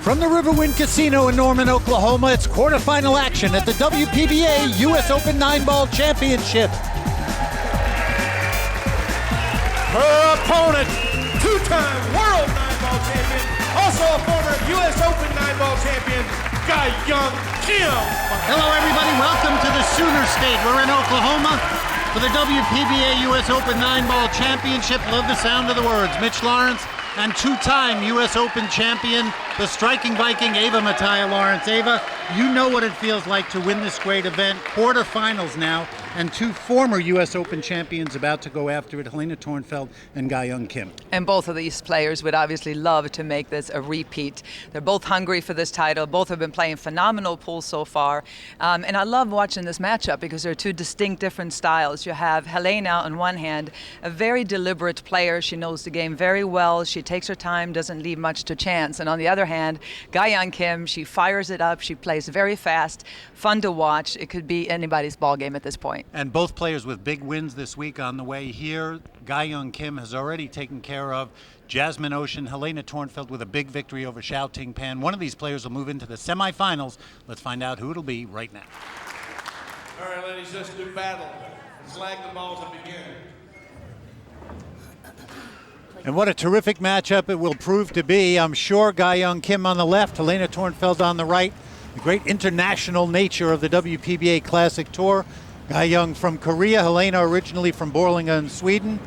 From the Riverwind Casino in Norman, Oklahoma, it's quarterfinal action at the WPBA US Open 9-Ball Championship. Her opponent, two-time world 9-ball champion, also a former US Open 9-ball champion, Ga-Young Kim. Hello, everybody. Welcome to the Sooner State. We're in Oklahoma for the WPBA US Open 9-Ball Championship. Love the sound of the words. Mitch Lawrence and two-time US Open champion, the striking Viking, Ava Mattia Lawrence. Ava, you know what it feels like to win this great event. Quarterfinals now, and two former US Open champions about to go after it, Helena Thornfeldt and Ga-Young Kim. And both of these players would obviously love to make this a repeat. They're both hungry for this title. Both have been playing phenomenal pool so far. And I love watching this matchup because they're two distinct different styles. You have Helena on one hand, a very deliberate player. She knows the game very well. She takes her time, doesn't leave much to chance. And on the other hand, Ga-Young Kim, she fires it up. She plays very fast, fun to watch. It could be anybody's ball game at this point. And both players with big wins this week on the way here. Ga-Young Kim has already taken care of Jasmine Ocean, Helena Thornfeldt with a big victory over Xiao Ting Pan. One of these players will move into the semifinals. Let's find out who it'll be right now. All right, ladies, let's do battle. Flag the ball to begin. And what a terrific matchup it will prove to be. I'm sure Ga-Young Kim on the left, Helena Thornfeldt on the right. The great international nature of the WPBA Classic Tour. Ga-Young from Korea, Helena originally from Borlänge, Sweden.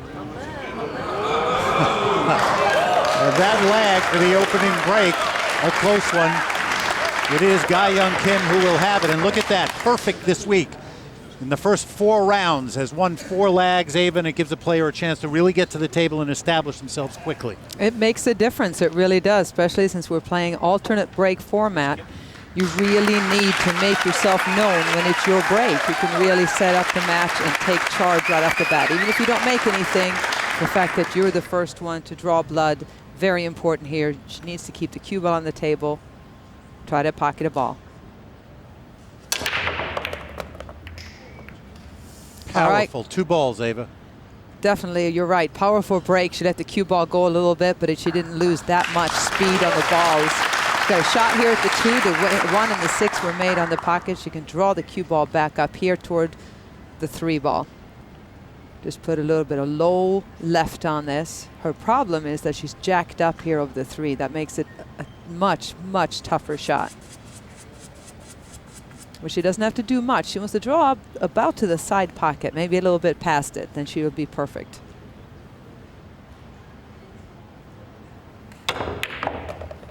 That lag for the opening break, a close one. It is Ga-Young Kim who will have it. And look at that, perfect this week. In the first 4 rounds, has won 4 lags, Ava, and it gives a player a chance to really get to the table and establish themselves quickly. It makes a difference, it really does, especially since we're playing alternate break format. You really need to make yourself known when it's your break. You can really set up the match and take charge right off the bat. Even if you don't make anything, the fact that you're the first one to draw blood, very important here. She needs to keep the cue ball on the table, try to pocket a ball. Powerful, right. 2 balls, Ava. Definitely, you're right. Powerful break. She let the cue ball go a little bit, but she didn't lose that much speed on the balls. She's got a shot here at the 2. The 1 and the 6 were made on the pocket. She can draw the cue ball back up here toward the 3 ball. Just put a little bit of low left on this. Her problem is that she's jacked up here over the 3. That makes it a much, much tougher shot. Well, she doesn't have to do much. She wants to draw up about to the side pocket, maybe a little bit past it, then she would be perfect.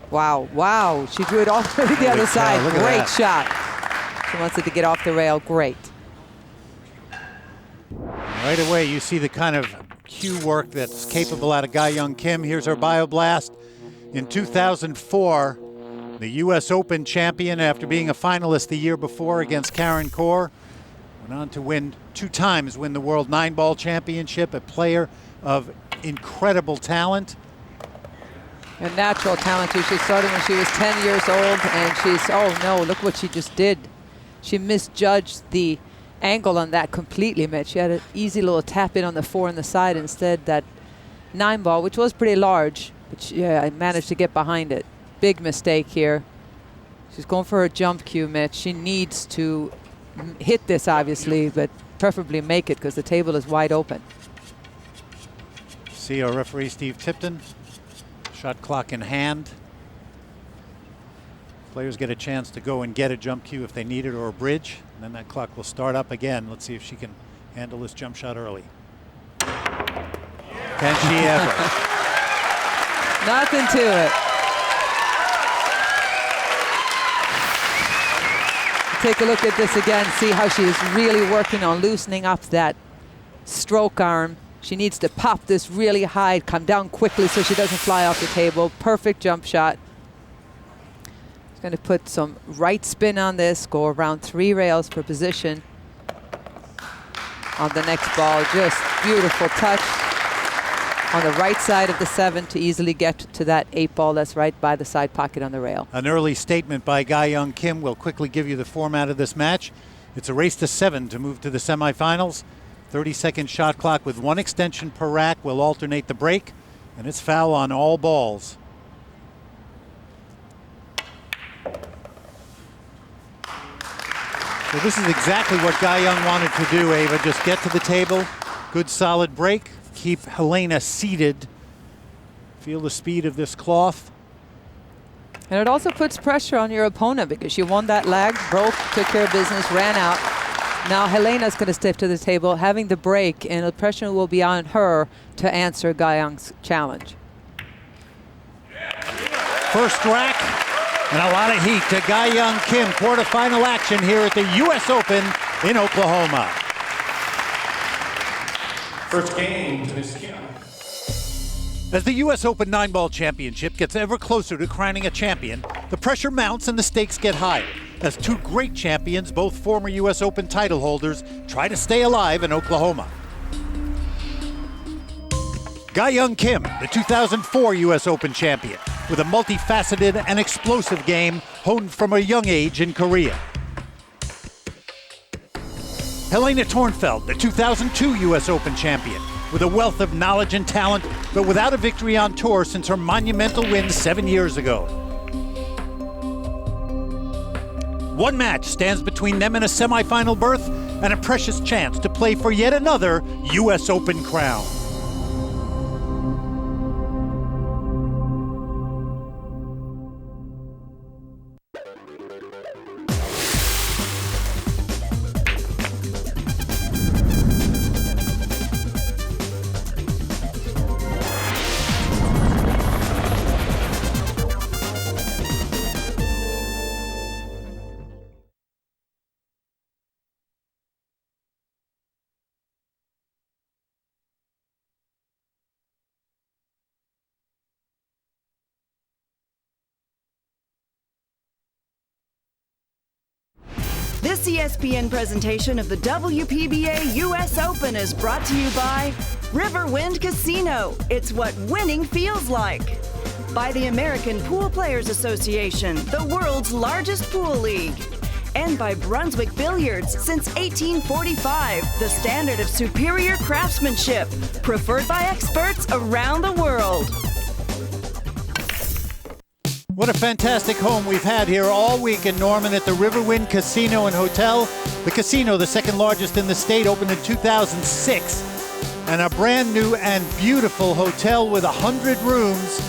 Wow, wow, she drew it all the way to the other side. Great shot. She wants it to get off the rail, great. Right away, you see the kind of cue work that's capable out of Ga-Young Kim. Here's her bioblast. In 2004, the US Open champion, after being a finalist the year before against Karen Kaur, went on to win 2 times, win the World 9-Ball Championship, a player of incredible talent. And natural talent too. She started when she was 10 years old, and she's, oh no, look what she just did. She misjudged the angle on that completely, Mitch. She had an easy little tap in on the 4 on the side. Instead, that 9-ball, which was pretty large, but she managed to get behind it. Big mistake here. She's going for her jump cue, Mitch. She needs to hit this, obviously, but preferably make it because the table is wide open. See our referee, Steve Tipton. Shot clock in hand. Players get a chance to go and get a jump cue if they need it or a bridge. And then that clock will start up again. Let's see if she can handle this jump shot early. Can she ever? Nothing to it. Take a look at this again, see how she is really working on loosening up that stroke arm. She needs to pop this really high, come down quickly so she doesn't fly off the table. Perfect jump shot. She's going to put some right spin on this, go around 3 rails for position on the next ball. Just beautiful touch on the right side of the 7 to easily get to that 8 ball that's right by the side pocket on the rail. An early statement by Ga-Young Kim will quickly give you the format of this match. It's a race to 7 to move to the semifinals. 30-second shot clock with 1 extension per rack. Will alternate the break, and it's foul on all balls. So this is exactly what Guy Young wanted to do, Ava. Just get to the table, good solid break, keep Helena seated. Feel the speed of this cloth. And it also puts pressure on your opponent because she won that leg, broke, took care of business, ran out. Now Helena's going to step to the table, having the break, and the pressure will be on her to answer Guy Young's challenge. First rack and a lot of heat to Guy Young Kim. Quarterfinal action here at the US Open in Oklahoma. First game to Miss Kim. As the US Open 9-ball championship gets ever closer to crowning a champion, the pressure mounts and the stakes get higher as two great champions, both former US Open title holders, try to stay alive in Oklahoma. Guy Young Kim, the 2004 US Open champion, with a multifaceted and explosive game honed from a young age in Korea. Helena Thornfeldt, the 2002 US Open champion, with a wealth of knowledge and talent, but without a victory on tour since her monumental win 7 years ago. One match stands between them and a semifinal berth and a precious chance to play for yet another US Open crown. This ESPN presentation of the WPBA US Open is brought to you by Riverwind Casino. It's what winning feels like. By the American Pool Players Association, the world's largest pool league. And by Brunswick Billiards, since 1845, the standard of superior craftsmanship, preferred by experts around the world. What a fantastic home we've had here all week in Norman at the Riverwind Casino and Hotel. The casino, the second largest in the state, opened in 2006. And a brand new and beautiful hotel with 100 rooms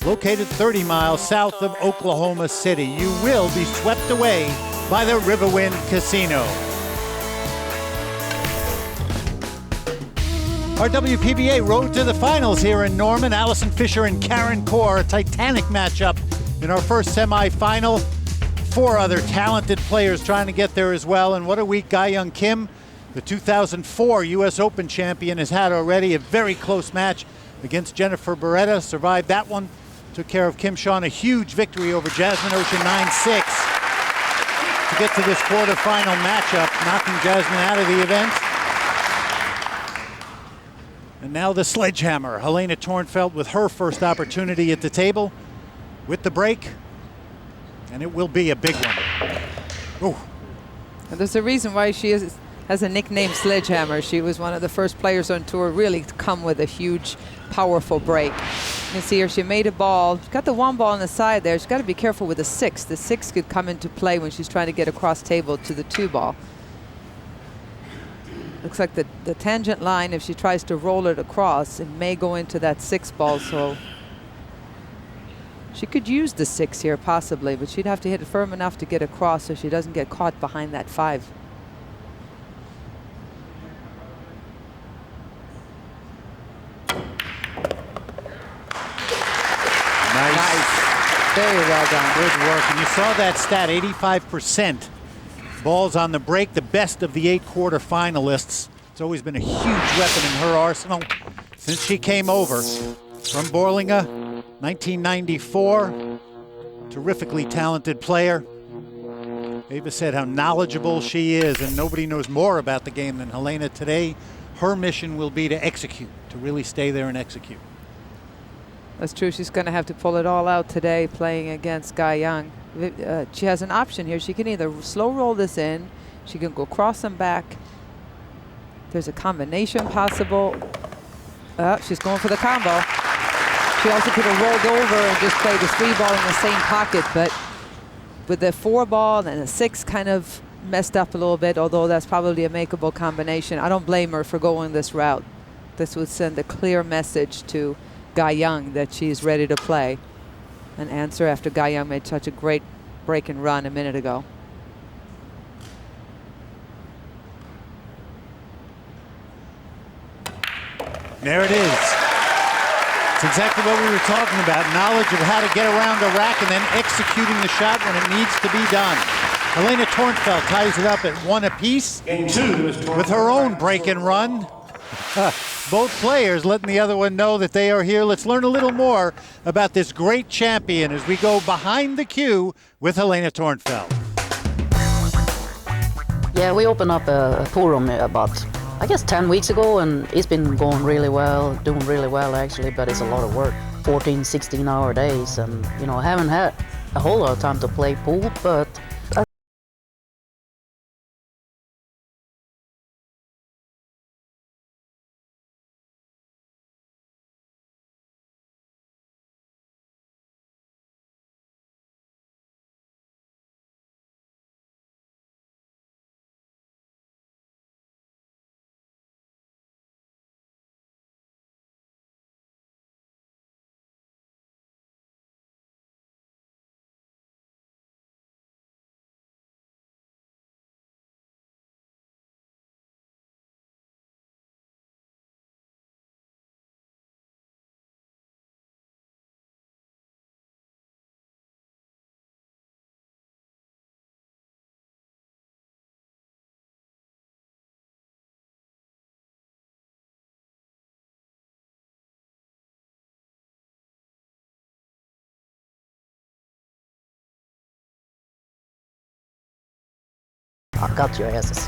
located 30 miles south of Oklahoma City. You will be swept away by the Riverwind Casino. Our WPBA road to the finals here in Norman. Allison Fisher and Karen Corr, a titanic matchup in our first semifinal. 4 other talented players trying to get there as well. And what a week Guy Young Kim, the 2004 US Open champion, has had already. A very close match against Jennifer Beretta. Survived that one. Took care of Kim Shaw. A huge victory over Jasmine Ocean 9-6 to get to this quarterfinal matchup, knocking Jasmine out of the event. And now the sledgehammer, Helena Thornfeldt, with her first opportunity at the table with the break, and it will be a big one. Ooh. And there's a reason why she has a nickname Sledgehammer. She was one of the first players on tour really to come with a huge, powerful break. You can see her, she made a ball. She's got the 1 ball on the side there. She's got to be careful with the 6. The 6 could come into play when she's trying to get across table to the 2 ball. Looks like the tangent line, if she tries to roll it across, it may go into that 6 ball, so she could use the 6 here possibly, but she'd have to hit it firm enough to get across so she doesn't get caught behind that 5. Nice. Very well done. Good work. And you saw that stat, 85% balls on the break, the best of the 8 quarterfinalists. It's always been a huge weapon in her arsenal since she came over from Borlinga, 1994. Terrifically talented player. Ava said how knowledgeable she is, and nobody knows more about the game than Helena today. Her mission will be to execute, to really stay there and execute. That's true. She's going to have to pull it all out today playing against Guy Young. She has an option here. She can either slow roll this in, she can go cross and back. There's a combination possible. She's going for the combo. She also could have rolled over and just played the 3 ball in the same pocket, but with the 4 ball and a 6 kind of messed up a little bit, although that's probably a makeable combination. I don't blame her for going this route. This would send a clear message to Gai Young that she's ready to play. An answer after Gai Young made such a great break and run a minute ago. There it is. It's exactly what we were talking about. Knowledge of how to get around a rack and then executing the shot when it needs to be done. Helena Thornfeldt ties it up at 1 apiece with her own break and run. Both players letting the other one know that they are here. Let's learn a little more about this great champion as we go behind the cue with Helena Thornfeldt. Yeah, we opened up a pool room about, I guess, 10 weeks ago, and it's been going really well, doing really well actually, but it's a lot of work. 14, 16-hour days, and you know, I haven't had a whole lot of time to play pool, but I got your asses.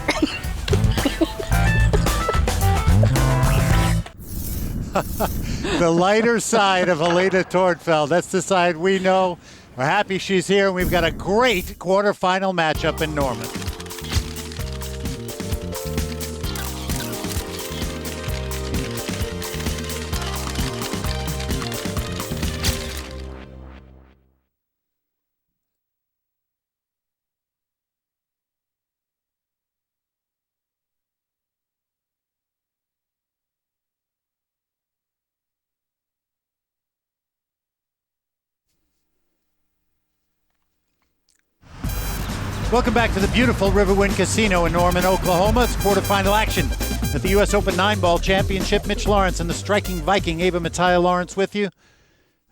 The lighter side of Helena Thornfeldt. That's the side we know. We're happy she's here, and we've got a great quarterfinal matchup in Norman. Welcome back to the beautiful Riverwind Casino in Norman, Oklahoma. It's quarterfinal action at the U.S. Open 9-Ball Championship. Mitch Lawrence and the striking Viking Ava Mattia Lawrence with you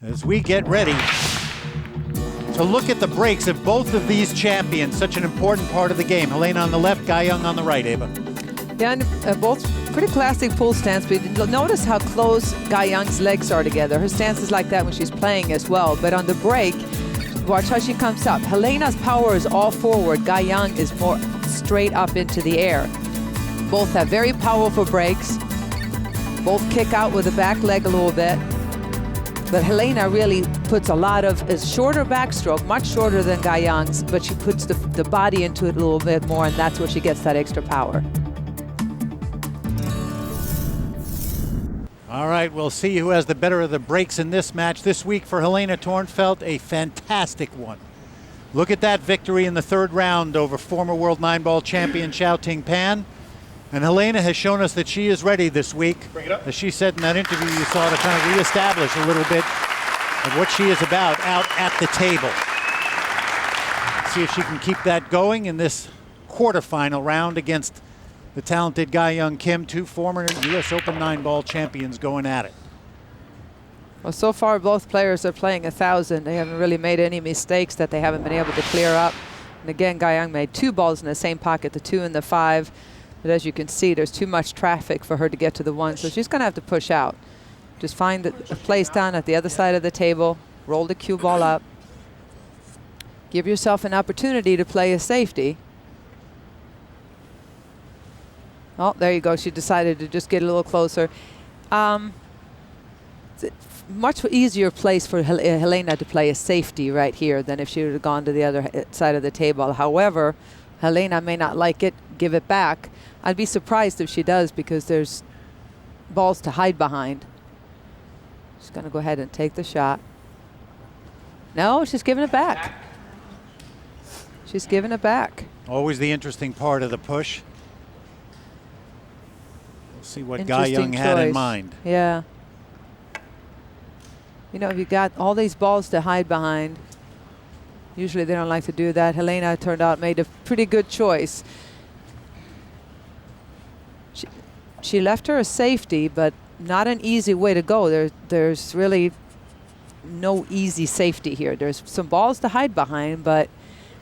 as we get ready to look at the breaks of both of these champions, such an important part of the game. Helena on the left, Gai Young on the right, Ava. Yeah, and both pretty classic pool stance, but notice how close Gai Young's legs are together. Her stance is like that when she's playing as well, but on the break, watch how she comes up. Helena's power is all forward. Gai Young is more straight up into the air. Both have very powerful breaks. Both kick out with the back leg a little bit. But Helena really puts a lot of a shorter backstroke, much shorter than Gai Young's, but she puts the body into it a little bit more, and that's where she gets that extra power. All right, we'll see who has the better of the breaks in this match. This week for Helena Thornfeldt, a fantastic one. Look at that victory in the third round over former world 9-ball champion Xiao Ting Pan. And Helena has shown us that she is ready this week. As she said in that interview you saw, to kind of reestablish a little bit of what she is about out at the table. See if she can keep that going in this quarterfinal round against the talented Gai Young Kim, two former U.S. Open 9-ball champions going at it. Well, so far both players are playing 1,000. They haven't really made any mistakes that they haven't been able to clear up. And again, Gai Young made 2 balls in the same pocket, the 2 and the 5. But as you can see, there's too much traffic for her to get to the 1, so she's going to have to push out. Just find a place down at the other side of the table, roll the cue ball up. Give yourself an opportunity to play a safety. Oh, there you go. She decided to just get a little closer. It's a much easier place for Helena to play a safety right here than if she would have gone to the other side of the table. However, Helena may not like it, give it back. I'd be surprised if she does because there's balls to hide behind. She's going to go ahead and take the shot. No, she's giving it back. She's giving it back. Always the interesting part of the push. We'll see what Guy Young had in mind. Yeah. You know, you got all these balls to hide behind. Usually they don't like to do that. Helena turned out made a pretty good choice. She left her a safety, but not an easy way to go. There's really no easy safety here. There's some balls to hide behind, but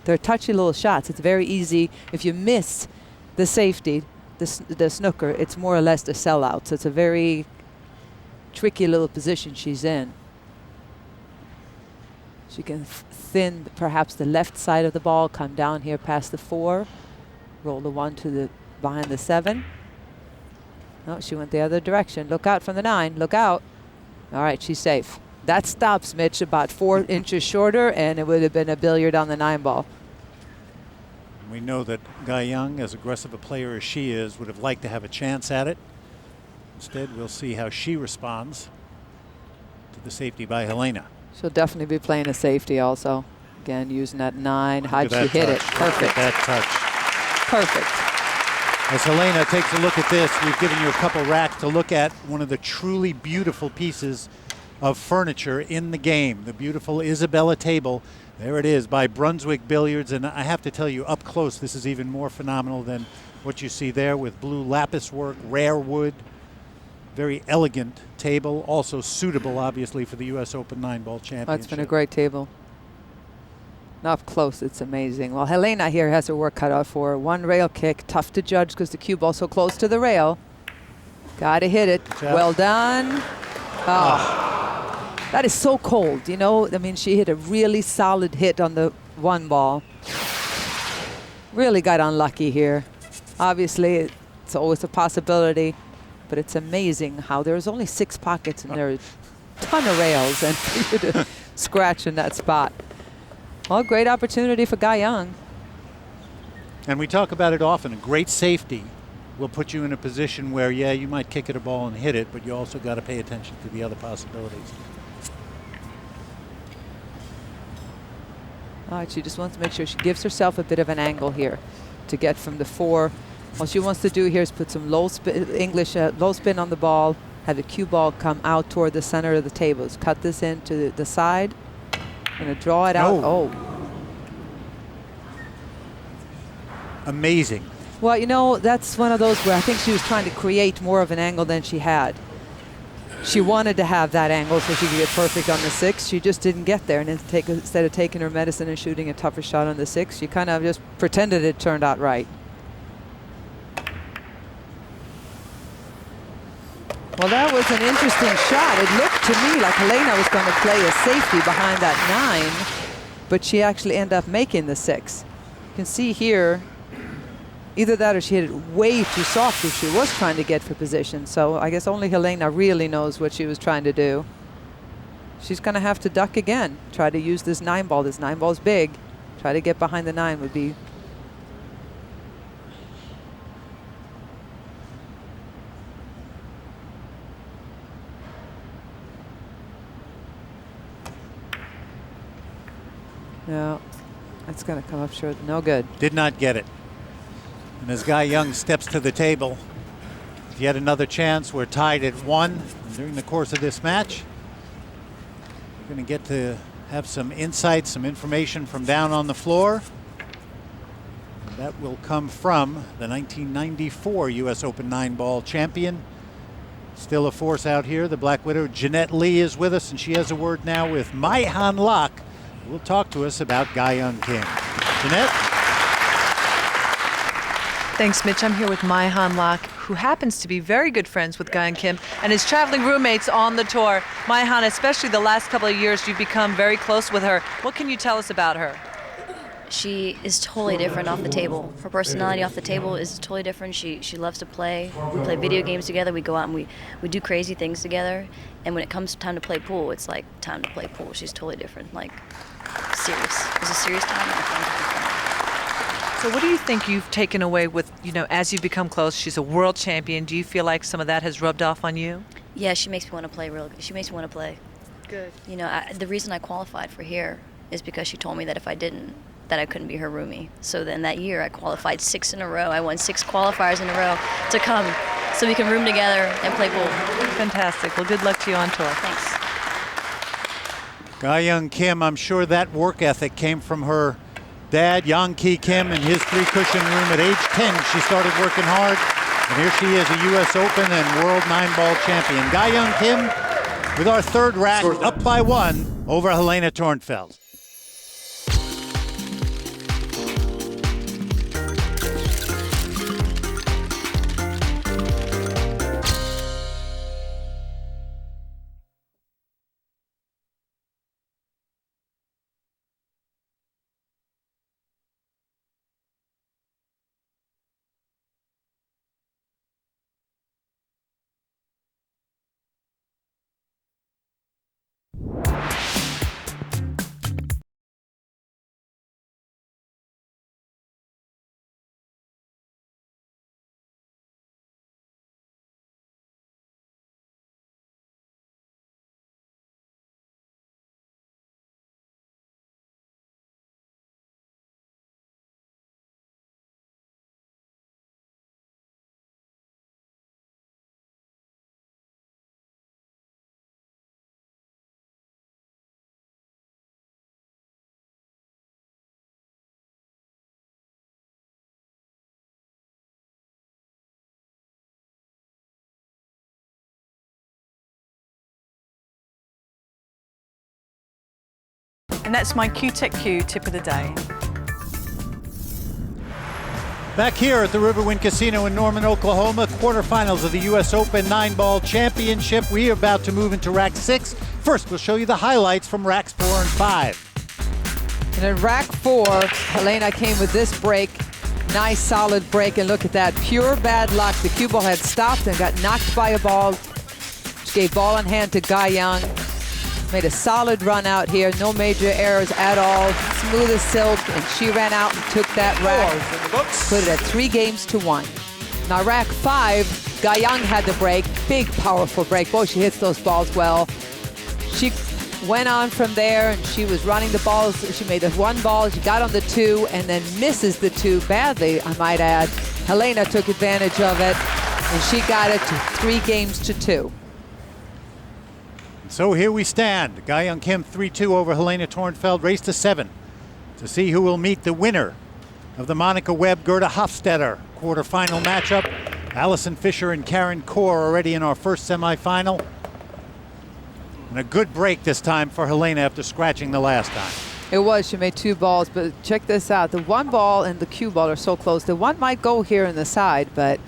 they're touchy little shots. It's very easy. If you miss the safety, the snooker, it's more or less the sellout. So it's a very tricky little position she's in. She can thin perhaps the left side of the ball, come down here past the 4, roll the 1 to the behind the 7. No, she went the other direction. Look out from the 9. Look out. All right, she's safe. That stops Mitch about 4 inches shorter, and it would have been a billiard on the 9 ball. We know that Guy Young, as aggressive a player as she is, would have liked to have a chance at it. Instead, we'll see how she responds to the safety by Helena. She'll definitely be playing a safety also. Again, using that 9. How'd she hit it? Perfect. That touch. Perfect. As Helena takes a look at this, we've given you a couple racks to look at one of the truly beautiful pieces of furniture in the game. The beautiful Isabella table. There it is by Brunswick Billiards. And I have to tell you, up close, this is even more phenomenal than what you see there with blue lapis work, rare wood. Very elegant table, also suitable, obviously, for the U.S. Open 9-ball championship. Oh, it's been a great table. Up close, it's amazing. Well, Helena here has her work cut out for her. 1 rail kick, tough to judge because the cue ball's so close to the rail. Got to hit it. Well done. Oh, that is so cold, you know. I mean, she hit a really solid hit on the 1 ball. Really got unlucky here. Obviously, it's always a possibility, but it's amazing how there's only 6 pockets and there are a ton of rails and for you to scratch in that spot. Well, great opportunity for Guy Young. And we talk about it often. A great safety will put you in a position where, yeah, you might kick at a ball and hit it, but you also got to pay attention to the other possibilities. All right, she just wants to make sure she gives herself a bit of an angle here to get from the 4. All she wants to do here is put some low spin, low spin on the ball, have the cue ball come out toward the center of the tables. Cut this into the side. Gonna draw it out. Oh. Amazing. Well, you know, that's one of those where I think she was trying to create more of an angle than she had. She wanted to have that angle so she could get perfect on the 6. She just didn't get there. And instead of taking her medicine and shooting a tougher shot on the 6, she kind of just pretended it turned out right. Well, that was an interesting shot. It looked to me like Helena was going to play a safety behind that 9, but she actually ended up making the 6. You can see here, either that or she hit it way too soft if she was trying to get for position. So I guess only Helena really knows what she was trying to do. She's going to have to duck again, try to use this 9 ball. This 9 ball's big. Try to get behind the 9 would be... No, that's going to come up short. No good. Did not get it. And as Guy Young steps to the table, yet another chance. We're tied at 1 during the course of this match. We're going to get to have some insights, some information from down on the floor. And that will come from the 1994 U.S. Open 9-ball champion. Still a force out here. The Black Widow, Jeanette Lee, is with us, and she has a word now with Mai Han Lak, who will talk to us about Guy Young Kim. Jeanette? Thanks, Mitch. I'm here with Mai Han Lak, who happens to be very good friends with Guy and Kim and his traveling roommates on the tour. Mai Han, especially the last couple of years, you've become very close with her. What can you tell us about her? She is totally different off the table. Her personality off the table is totally different. She loves to play. We play video games together. We go out and we do crazy things together. And when it comes time to play pool, it's like time to play pool. She's totally different, like serious. It's a serious time and a fun time. So what do you think you've taken away with, as you've become close? She's a world champion. Do you feel like some of that has rubbed off on you? Yeah, she makes me want to play real good. She makes me want to play. Good. The reason I qualified for here is because she told me that if I didn't, that I couldn't be her roomie. So then that year I qualified 6 in a row. I won 6 qualifiers in a row to come so we can room together and play pool. Fantastic. Well, good luck to you on tour. Thanks. Ga-Young Kim, I'm sure that work ethic came from her dad, Yang-Ki Kim, in his 3-cushion room. At age 10, she started working hard. And here she is, a U.S. Open and World 9-ball champion. Ga-Young Kim with our 3rd rack, up by 1 over Helena Thornfeldt. And that's my Q-Tech Q tip of the day. Back here at the Riverwind Casino in Norman, Oklahoma, quarterfinals of the U.S. Open 9-ball championship. We are about to move into rack 6. First, we'll show you the highlights from racks 4 and 5. And in rack 4, Helena came with this break. Nice solid break, and look at that, pure bad luck. The cue ball had stopped and got knocked by a ball. She gave ball in hand to Ga-Young. Made a solid run out here, no major errors at all. Smooth as silk, and she ran out and took that rack. Put it at 3-1. Now rack 5, Ga-Young had the break, big powerful break. Boy, she hits those balls well. She went on from there, and she was running the balls. She made the 1 ball, she got on the 2, and then misses the 2 badly, I might add. Helena took advantage of it, and she got it to 3-2. So here we stand. Ga-Young Kim 3-2 over Helena Thornfeldt, race to 7 to see who will meet the winner of the Monica Webb-Gerda Hofstetter quarterfinal matchup. Allison Fisher and Karen Kaur already in our first semifinal. And a good break this time for Helena after scratching the last time. It was, she made 2 balls, but check this out. The 1 ball and the cue ball are so close. The 1 might go here in the side, but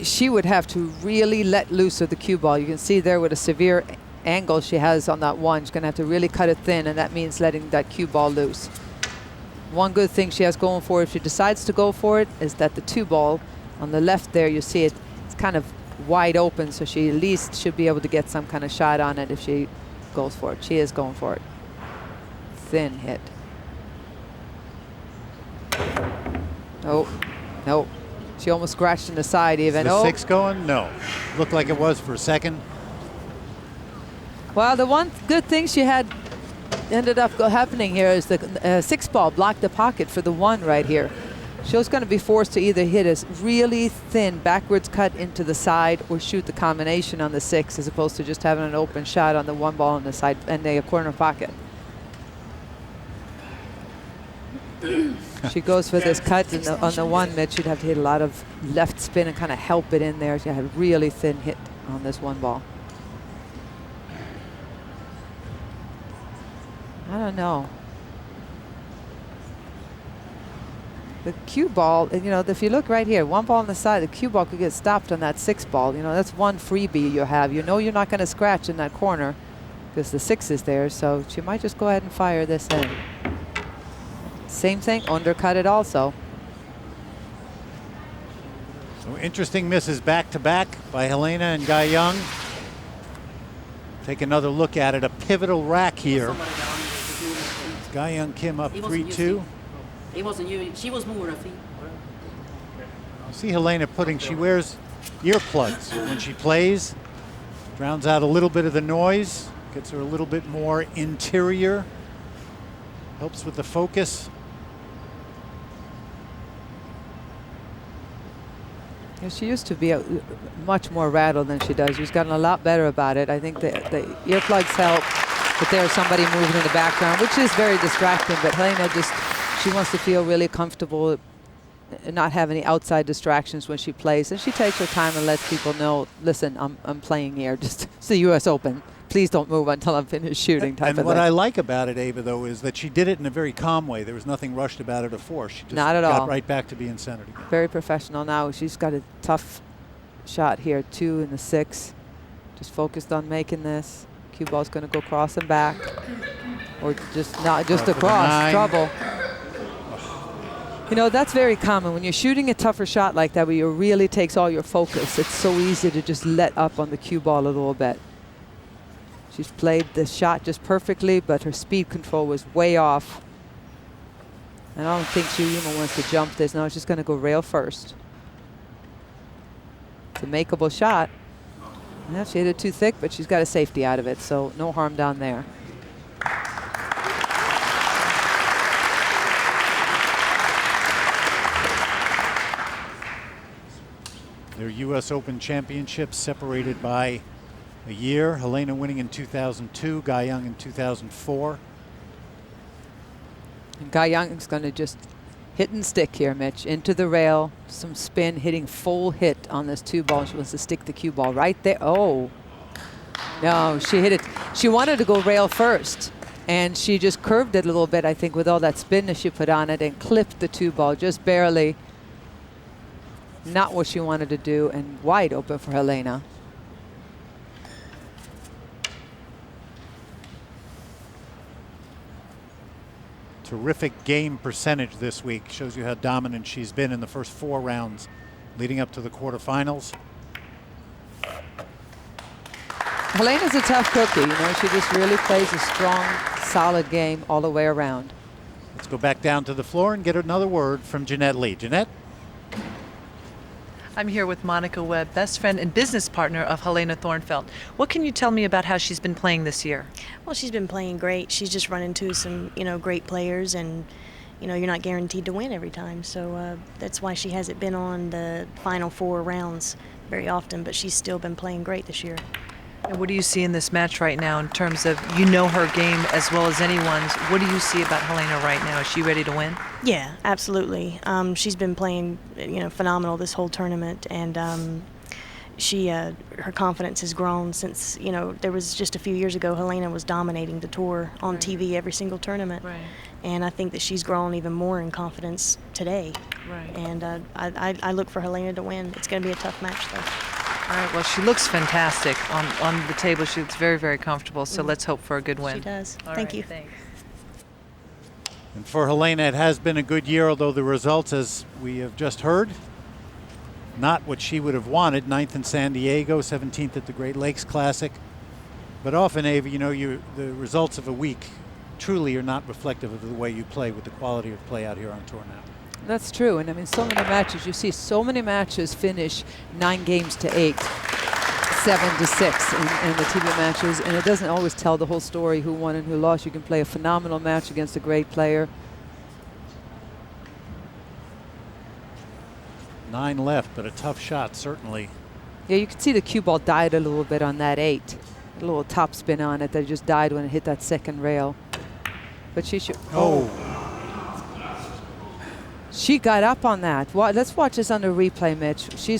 she would have to really let loose of the cue ball. You can see there with a severe angle she has on that 1. She's going to have to really cut it thin, and that means letting that cue ball loose. One good thing she has going for her, if she decides to go for it, is that the 2 ball on the left there, you see it's kind of wide open, so she at least should be able to get some kind of shot on it if she goes for it. She is going for it. Thin hit. Oh, no. She almost scratched in the side even. Is the 6 going? No. Looked like it was for a second. Well, the one good thing she had ended up happening here is the 6 ball blocked the pocket for the 1 right here. She was going to be forced to either hit a really thin backwards cut into the side or shoot the combination on the 6, as opposed to just having an open shot on the 1 ball on the side and the corner pocket. She goes for this cut on the 1 mid. She'd have to hit a lot of left spin and kind of help it in there. She had a really thin hit on this 1 ball. I don't know. The cue ball, you know, if you look right here, 1 ball on the side, the cue ball could get stopped on that 6 ball. You know, that's 1 freebie you have. You know you're not going to scratch in that corner because the 6 is there, so she might just go ahead and fire this in. Same thing, undercut it also. So interesting misses back-to-back by Helena and Ga-Young. Take another look at it, a pivotal rack here. Ga-Young Kim up 3-2. It wasn't you. She was moving her feet. You see Helena she wears earplugs when she plays. Drowns out a little bit of the noise. Gets her a little bit more interior. Helps with the focus. She used to be much more rattled than she does. She's gotten a lot better about it. I think the earplugs help, but there's somebody moving in the background, which is very distracting. But Helena she wants to feel really comfortable and not have any outside distractions when she plays. And she takes her time and lets people know, listen, I'm playing here. Just it's the U.S. Open. Please don't move until I'm finished shooting type of thing. And what I like about it, Ava, though, is that she did it in a very calm way. There was nothing rushed about it or forced. She just Not at got all. right back to being centered again. Very professional now. She's got a tough shot here, 2 in the 6. Just focused on making this. Cue ball's going to go cross and back. Or just not just across. Trouble. You know, that's very common. When you're shooting a tougher shot like that, where it really takes all your focus, it's so easy to just let up on the cue ball a little bit. She's played the shot just perfectly, but her speed control was way off. And I don't think she even wants to jump this. No, she's going to go rail first. It's a makeable shot. Yeah, she hit it too thick, but she's got a safety out of it, so no harm down there. Their U.S. Open championships separated by a year. Helena winning in 2002, Guy Young in 2004. And Guy Young's going to just hit and stick here, Mitch. Into the rail, some spin, hitting full hit on this 2 ball. She wants to stick the cue ball right there. Oh, no, she hit it. She wanted to go rail first, and she just curved it a little bit, I think, with all that spin that she put on it, and clipped the 2 ball just barely. Not what she wanted to do, and wide open for Helena. Terrific game percentage this week. Shows you how dominant she's been in the first 4 rounds leading up to the quarterfinals. Helena's a tough cookie, you know. She just really plays a strong, solid game all the way around. Let's go back down to the floor and get another word from Jeanette Lee. Jeanette? I'm here with Monica Webb, best friend and business partner of Helena Thornfeldt. What can you tell me about how she's been playing this year? Well, she's been playing great. She's just run into some, great players, and, you're not guaranteed to win every time. So that's why she hasn't been on the final 4 rounds very often, but she's still been playing great this year. And what do you see in this match right now in terms of, her game as well as anyone's? What do you see about Helena right now? Is she ready to win? Yeah, absolutely. She's been playing, phenomenal this whole tournament, and her confidence has grown since, there was just a few years ago, Helena was dominating the tour on TV every single tournament. Right. And I think that she's grown even more in confidence today. Right. And I look for Helena to win. It's going to be a tough match, though. All right, well, she looks fantastic on the table. She looks very, very comfortable, so let's hope for a good win. She does. All Thank right, you. Thanks. And for Helena, it has been a good year, although the results, as we have just heard, not what she would have wanted. 9th in San Diego, 17th at the Great Lakes Classic. But often, Ava, the results of a week truly are not reflective of the way you play with the quality of play out here on tour now. That's true, and I mean, so many matches, you see so many matches finish 9 games to 8, 7 to 6 in the TV matches, and it doesn't always tell the whole story, who won and who lost. You can play a phenomenal match against a great player. 9 left, but a tough shot, certainly. Yeah, you can see the cue ball died a little bit on that 8. A little top spin on it that just died when it hit that second rail. But she should. Oh. She got up on that. Let's watch this on the replay, Mitch. She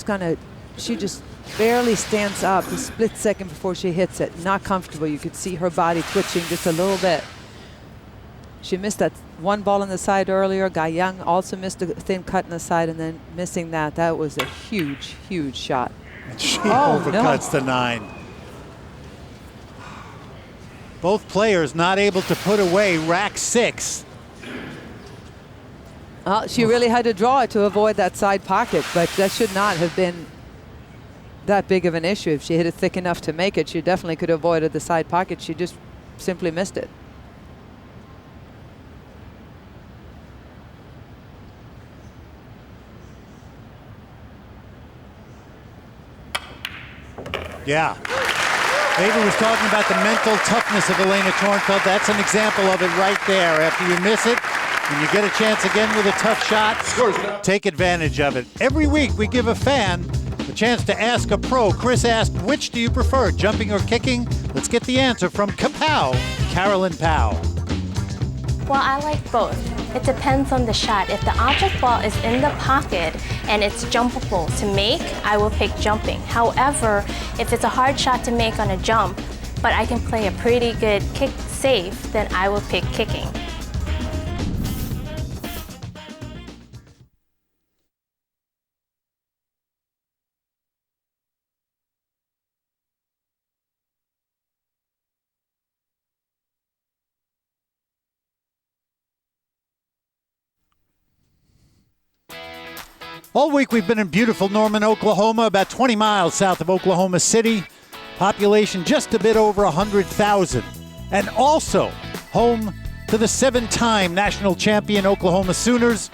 just barely stands up a split second before she hits it. Not comfortable. You could see her body twitching just a little bit. She missed that 1 ball on the side earlier. Guy Young also missed a thin cut on the side, and then missing that. That was a huge, huge shot. And she overcuts the 9. Both players not able to put away rack 6. She really had to draw it to avoid that side pocket, but that should not have been that big of an issue. If she hit it thick enough to make it, she definitely could have avoided the side pocket. She just simply missed it. Yeah. Ava was talking about the mental toughness of Helena Thornfeldt. That's an example of it right there. After you miss it, and you get a chance again with a tough shot, take advantage of it. Every week we give a fan chance to ask a pro. Chris asked, which do you prefer, jumping or kicking? Let's get the answer from Kapow, Carolyn Powell. Well, I like both. It depends on the shot. If the object ball is in the pocket and it's jumpable to make, I will pick jumping. However, if it's a hard shot to make on a jump, but I can play a pretty good kick safe, then I will pick kicking. All week we've been in beautiful Norman, Oklahoma, about 20 miles south of Oklahoma City. Population just a bit over 100,000. And also home to the 7-time national champion Oklahoma Sooners.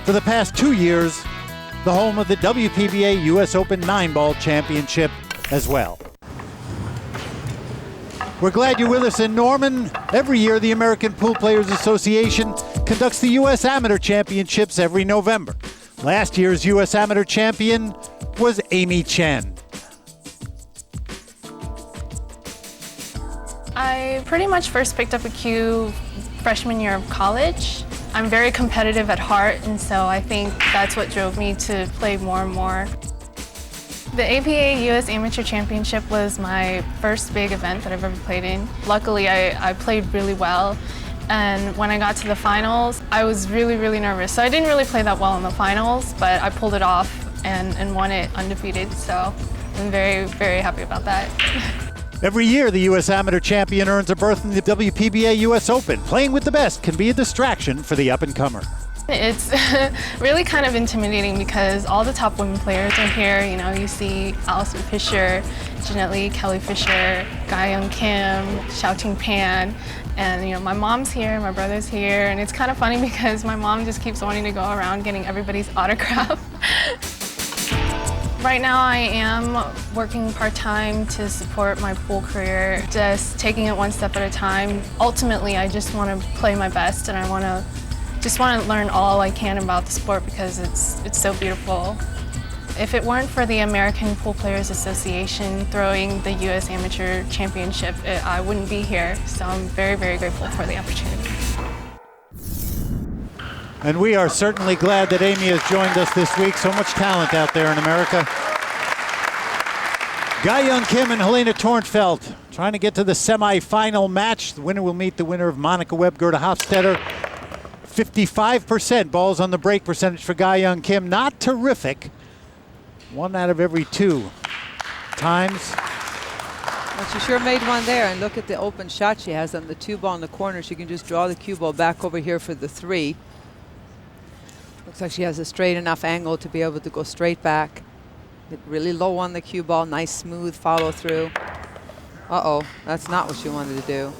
For the past 2 years, the home of the WPBA US Open 9-ball championship as well. We're glad you're with us in Norman. Every year, the American Pool Players Association conducts the U.S. Amateur Championships every November. Last year's U.S. Amateur champion was Amy Chen. I pretty much first picked up a cue freshman year of college. I'm very competitive at heart, and so I think that's what drove me to play more and more. The APA U.S. Amateur Championship was my first big event that I've ever played in. Luckily, I played really well. And when I got to the finals, I was really, really nervous. So I didn't really play that well in the finals, but I pulled it off and won it undefeated. So I'm very, very happy about that. Every year, the U.S. Amateur champion earns a berth in the WPBA U.S. Open. Playing with the best can be a distraction for the up-and-comer. It's really kind of intimidating because all the top women players are here. You know, you see Allison Fisher, Jeanette Lee, Kelly Fisher, Ga-Young Kim, Xiaoting Pan. And you know, my mom's here, my brother's here, and it's kind of funny because my mom just keeps wanting to go around getting everybody's autograph. Right now I am working part-time to support my pool career, just taking it one step at a time. Ultimately, I just want to play my best, and I want to learn all I can about the sport because it's so beautiful. If it weren't for the American Pool Players Association throwing the U.S. Amateur Championship, I wouldn't be here. So I'm very, very grateful for the opportunity. And we are certainly glad that Amy has joined us this week. So much talent out there in America. Ga-Young Kim and Helena Thornfeldt trying to get to the semifinal match. The winner will meet the winner of Monica Webb, Gerda Hofstetter. 55% balls on the break percentage for Ga-Young Kim. Not terrific. 1 out of every 2 times. Well, she sure made one there, and look at the open shot she has on the 2-ball in the corner. She can just draw the cue ball back over here for the 3. Looks like she has a straight enough angle to be able to go straight back. Hit really low on the cue ball, nice smooth follow through. Uh-oh, that's not what she wanted to do.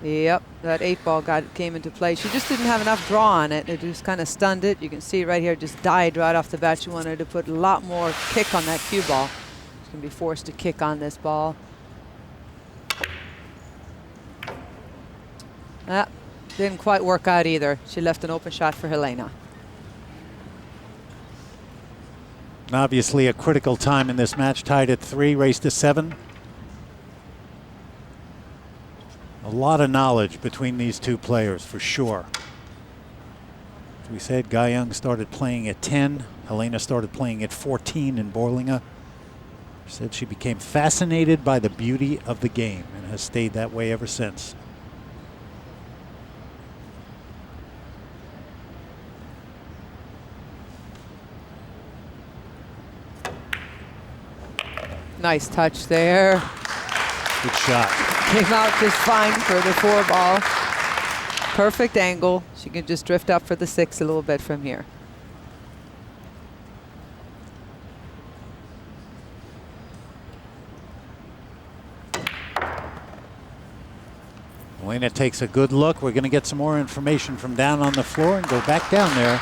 Yep, that 8-ball came into play. She just didn't have enough draw on it. It just kind of stunned it. You can see right here, just died right off the bat. She wanted to put a lot more kick on that cue ball. She's going to be forced to kick on this ball. That didn't quite work out either. She left an open shot for Helena. Obviously a critical time in this match, tied at 3, race to 7. A lot of knowledge between these two players, for sure. As we said, Ga-Young started playing at 10. Helena started playing at 14 in Borlinga. She said she became fascinated by the beauty of the game and has stayed that way ever since. Nice touch there. Good shot. Came out just fine for the 4-ball. Perfect angle. She can just drift up for the 6 a little bit from here. Helena takes a good look. We're going to get some more information from down on the floor and go back down there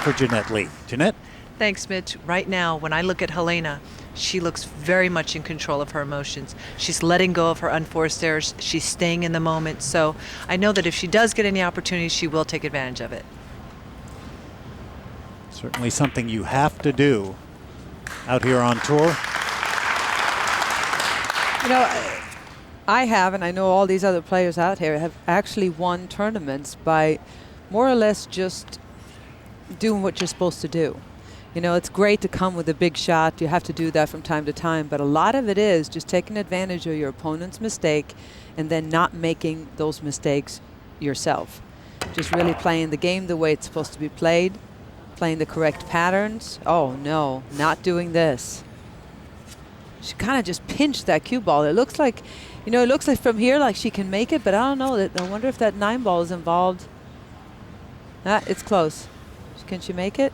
for Jeanette Lee. Jeanette? Thanks, Mitch. Right now, when I look at Helena, she looks very much in control of her emotions. She's letting go of her unforced errors. She's staying in the moment. So I know that if she does get any opportunities, she will take advantage of it. Certainly something you have to do out here on tour. You know, I have, and I know all these other players out here have actually won tournaments by more or less just doing what you're supposed to do. You know, it's great to come with a big shot. You have to do that from time to time. But a lot of it is just taking advantage of your opponent's mistake and then not making those mistakes yourself. Just really playing the game the way it's supposed to be played, playing the correct patterns. Oh, no, not doing this. She kind of just pinched that cue ball. It looks like, you know, it looks like from here like she can make it, but I don't know. I wonder if that 9 ball is involved. It's close. Can she make it?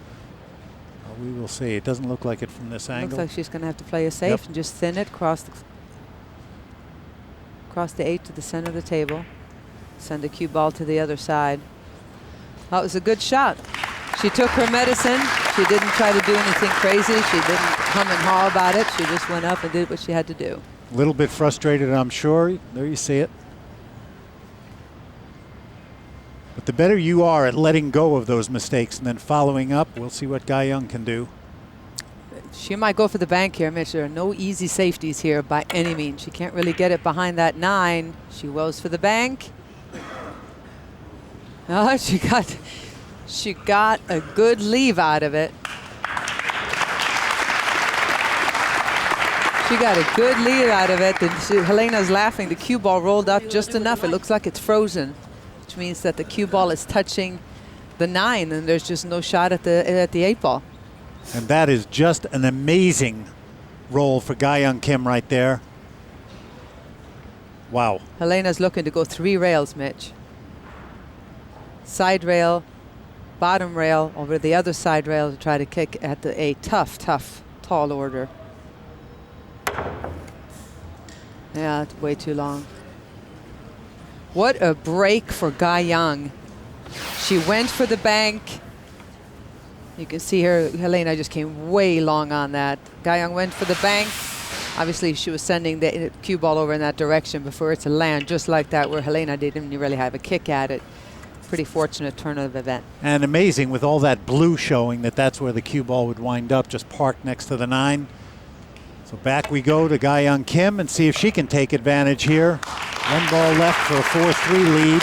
Well, we will see. It doesn't look like it from this angle. Looks like she's going to have to play it safe and just thin it across the 8 to the center of the table. Send the cue ball to the other side. That was a good shot. She took her medicine. She didn't try to do anything crazy. She didn't hum and haw about it. She just went up and did what she had to do. A little bit frustrated, I'm sure. There you see it. But the better you are at letting go of those mistakes and then following up, we'll see what Guy Young can do. She might go for the bank here, Mitch. There are no easy safeties here by any means. She can't really get it behind that 9. She goes for the bank. Oh, she got a good leave out of it. She got a good lead out of it. Helena's laughing. The cue ball rolled up just enough. It looks like it's frozen, which means that the cue ball is touching the 9 and there's just no shot at the 8 ball. And that is just an amazing roll for Guy Young Kim right there. Wow. Helena's looking to go 3 rails, Mitch. Side rail, bottom rail, over the other side rail to try to kick at a tough, tall order. Yeah, it's way too long. What a break for Guy Young. She went for the bank. You can see her, Helena just came way long on that. Guy Young went for the bank. Obviously, she was sending the cue ball over in that direction before it to land, just like that, where Helena didn't really have a kick at it. Pretty fortunate turn of event. And amazing with all that blue showing that that's where the cue ball would wind up, just parked next to the 9. So back we go to Guy Young Kim and see if she can take advantage here. 1 ball left for a 4-3 lead.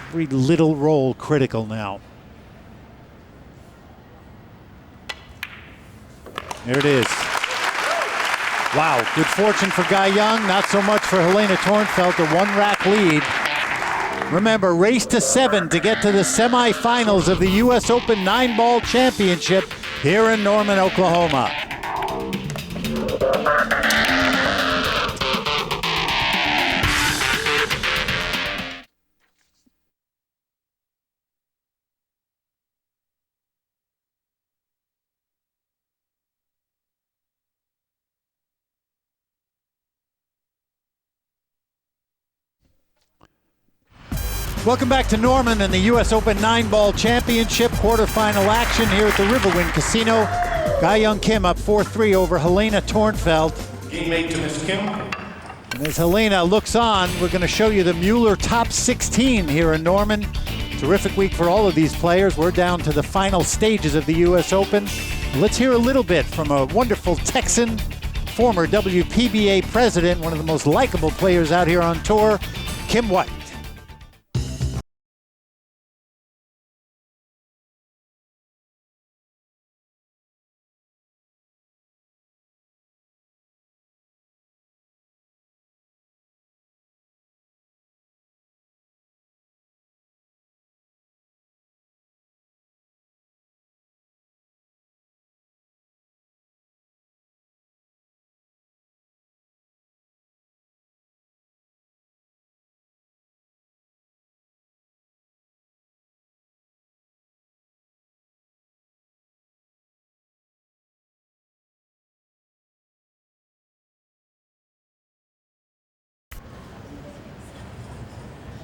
Every little roll critical now. There it is. Wow, good fortune for Guy Young, not so much for Helena Thornfeldt, a 1-rack lead. Remember, race to 7 to get to the semifinals of the U.S. Open 9-ball championship here in Norman, Oklahoma. Welcome back to Norman and the U.S. Open 9-ball championship quarterfinal action here at the Riverwind Casino. Guy Young Kim up 4-3 over Helena Thornfeldt. Game 8 to Miss Kim. And as Helena looks on, we're going to show you the Mueller top 16 here in Norman. Terrific week for all of these players. We're down to the final stages of the U.S. Open. Let's hear a little bit from a wonderful Texan, former WPBA president, one of the most likable players out here on tour, Kim White.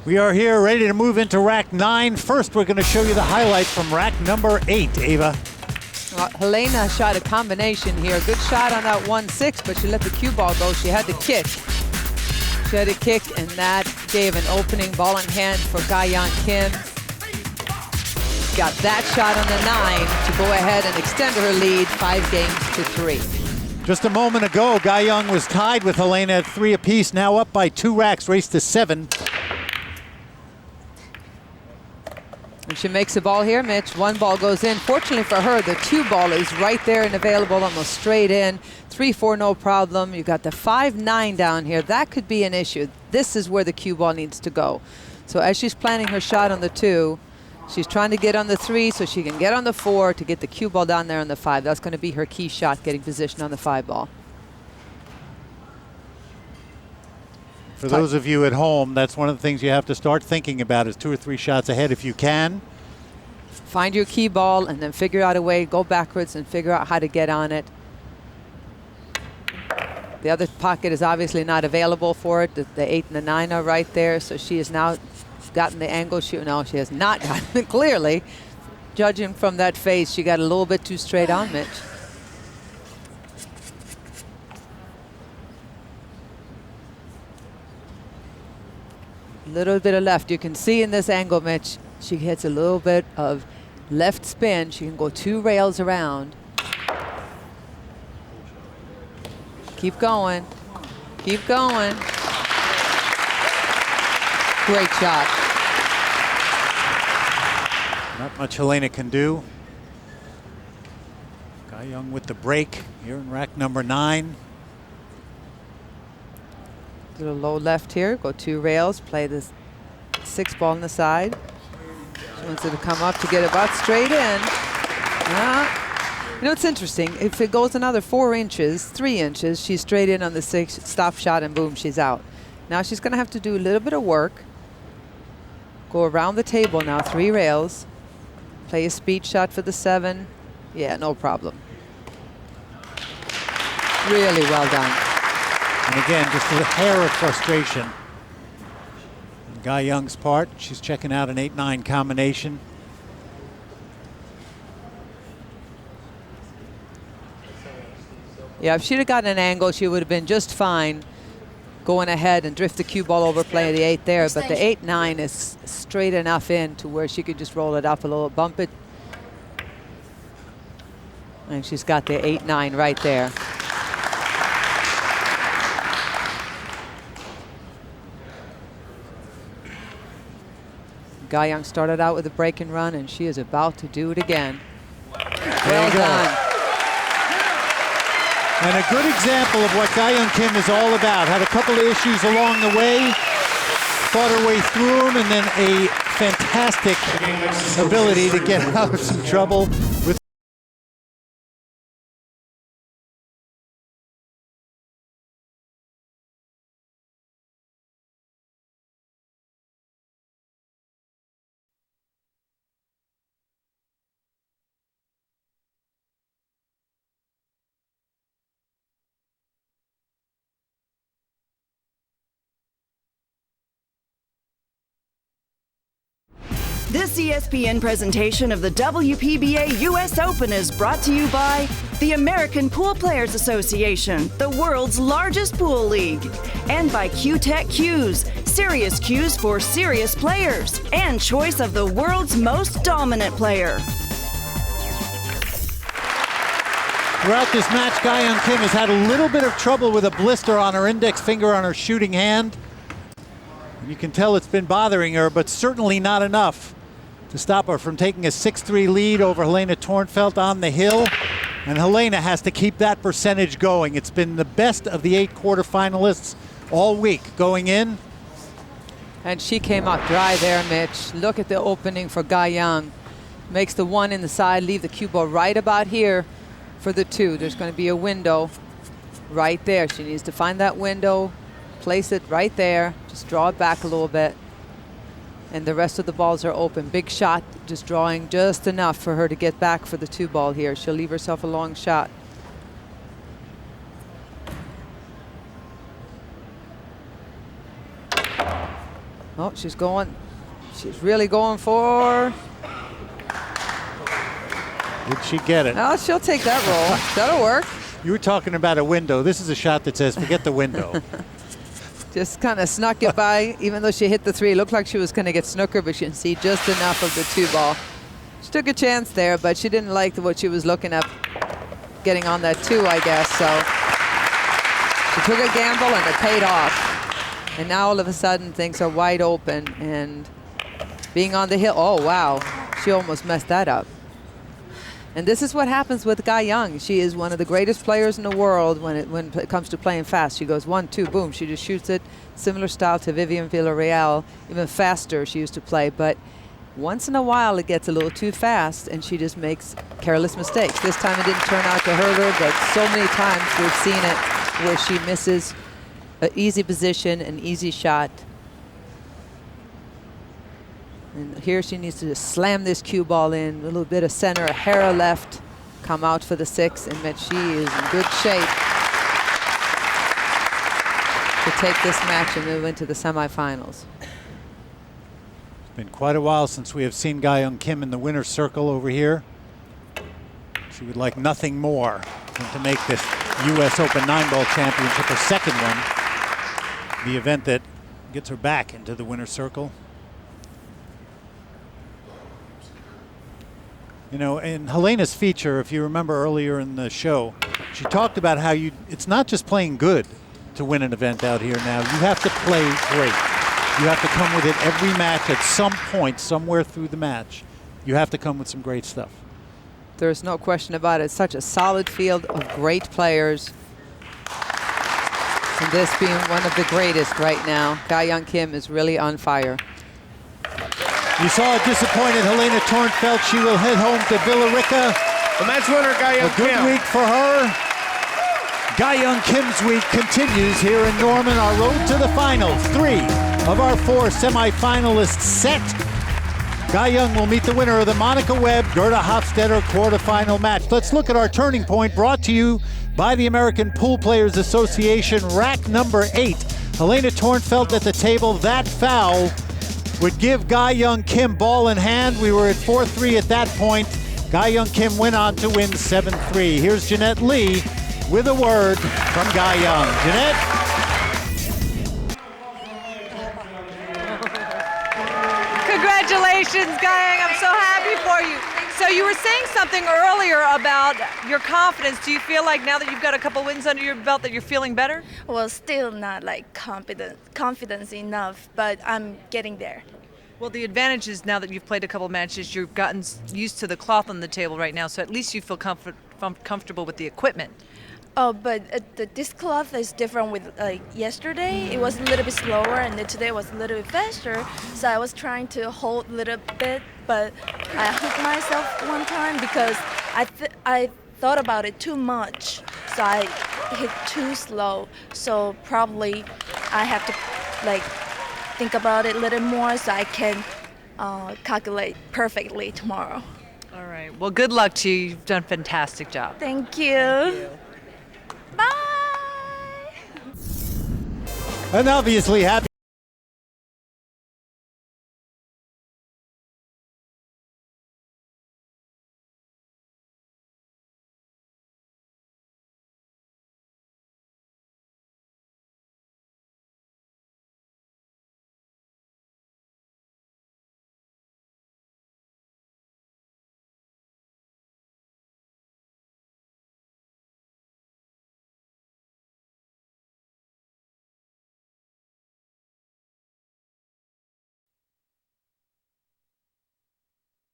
We are here ready to move into rack 9. First, we're going to show you the highlight from rack number 8, Ava. Helena shot a combination here. Good shot on that 1-6, but she let the cue ball go. She had to kick. She had to kick, and that gave an opening ball in hand for Guy Young Kim. got that shot on the 9 to go ahead and extend her lead 5 games to 3. Just a moment ago, Guy Young was tied with Helena at 3 apiece, now up by 2 racks, race to 7. And she makes a ball here, Mitch. 1 ball goes in. Fortunately for her, the 2 ball is right there and available, almost straight in. 3-4, no problem. You got the 5-9 down here. That could be an issue. This is where the cue ball needs to go. So as she's planning her shot on the 2, she's trying to get on the 3 so she can get on the 4 to get the cue ball down there on the 5. That's going to be her key shot, getting position on the 5 ball. For those of you at home, that's one of the things you have to start thinking about is 2 or 3 shots ahead if you can. Find your key ball and then figure out a way, go backwards and figure out how to get on it. The other pocket is obviously not available for it. The 8 and the 9 are right there, so she has now gotten the angle. No, she has not gotten it, clearly. Judging from that face, she got a little bit too straight on, Mitch. Little bit of left. You can see in this angle, Mitch, she hits a little bit of left spin. She can go 2 rails around. Keep going. Keep going. Great shot. Not much Helena can do. Guy Young with the break here in rack number 9. Little low left here, go 2 rails, play this 6 ball on the side. She wants it to come up to get about straight in. You know, it's interesting. If it goes another 4 inches, 3 inches, she's straight in on the 6, stop shot, and boom, she's out. Now she's going to have to do a little bit of work. Go around the table now, 3 rails. Play a speed shot for the 7. Yeah, no problem. Really well done. And again, just a hair of frustration on Guy Young's part. She's checking out an 8-9 combination. Yeah, if she'd have gotten an angle, she would have been just fine going ahead and drift the cue ball over, play the 8 there. But the 8-9 is straight enough in to where she could just roll it up a little, bump it. And she's got the 8-9 right there. Guy Young started out with a break and run, and she is about to do it again. Well done. And a good example of what Guy Young Kim is all about. Had a couple of issues along the way, fought her way through them, and then a fantastic ability to get out of some trouble with This ESPN presentation of the WPBA US Open is brought to you by the American Pool Players Association, the world's largest pool league, and by Q-Tech Cues, serious cues for serious players, and choice of the world's most dominant player. Throughout this match, Guy Young Kim has had a little bit of trouble with a blister on her index finger on her shooting hand. And you can tell it's been bothering her, but certainly not enough to stop her from taking a 6-3 lead over Helena Thornfeldt on the hill. And Helena has to keep that percentage going. It's been the best of the 8 quarterfinalists all week going in. And she came out dry there, Mitch. Look at the opening for Guy Young. Makes the 1 in the side, leave the cue ball right about here for the 2. There's going to be a window right there. She needs to find that window, place it right there, just draw it back a little bit. And the rest of the balls are open. Big shot, just drawing just enough for her to get back for the 2 ball here. She'll leave herself a long shot. Oh, she's going. She's really going for. Did she get it? Oh, she'll take that roll. That'll work. You were talking about a window. This is a shot that says, forget the window. Just kind of snuck it by, even though she hit the 3. It looked like she was going to get snooker, but she can see just enough of the 2 ball. She took a chance there, but she didn't like what she was looking at, getting on that 2, I guess. So she took a gamble and it paid off. And now all of a sudden things are wide open and being on the hill. Oh, wow. She almost messed that up. And this is what happens with Guy Young. She is one of the greatest players in the world when it comes to playing fast. She goes 1, 2, boom. She just shoots it. Similar style to Vivian Villarreal. Even faster she used to play. But once in a while it gets a little too fast and she just makes careless mistakes. This time it didn't turn out to hurt her, but so many times we've seen it where she misses an easy position, an easy shot. And here she needs to just slam this cue ball in, a little bit of center, a hair left, come out for the 6, and that she is in good shape to take this match and move into the semifinals. It's been quite a while since we have seen Ga Young Kim in the winner's circle over here. She would like nothing more than to make this US Open 9-ball championship her second one, the event that gets her back into the winner's circle. You know, in Helena's feature, if you remember earlier in the show, she talked about how it's not just playing good to win an event out here now. You have to play great. You have to come with it every match at some point, somewhere through the match. You have to come with some great stuff. There's no question about it. Such a solid field of great players. And this being one of the greatest right now. Ga Young Kim is really on fire. You saw a disappointed Helena Thornfeldt. She will head home to Villarica. The match winner, Ga Young Kim. A good week for her. Ga Young Kim's week continues here in Norman. Our road to the finals. 3 of our 4 semifinalists set. Ga Young will meet the winner of the Monica Webb, Gerda Hofstetter quarterfinal match. Let's look at our turning point, brought to you by the American Pool Players Association. Rack number 8. Helena Thornfeldt at the table. That foul would give Ga Young Kim ball in hand. We were at 4-3 at that point. Ga Young Kim went on to win 7-3. Here's Jeanette Lee with a word from Ga Young. Jeanette? Congratulations, Ga Young. I'm so happy for you. So you were saying something earlier about your confidence. Do you feel like now that you've got a couple wins under your belt that you're feeling better? Well, still not like confidence enough, but I'm getting there. Well, the advantage is now that you've played a couple matches, you've gotten used to the cloth on the table right now, so at least you feel comfortable with the equipment. Oh, but this cloth is different with yesterday. It was a little bit slower, and then today was a little bit faster. So I was trying to hold a little bit, but I hooked myself one time because I thought about it too much. So I hit too slow. So probably I have to think about it a little more so I can calculate perfectly tomorrow. All right. Well, good luck to you. You've done a fantastic job. Thank you. Bye. And obviously happy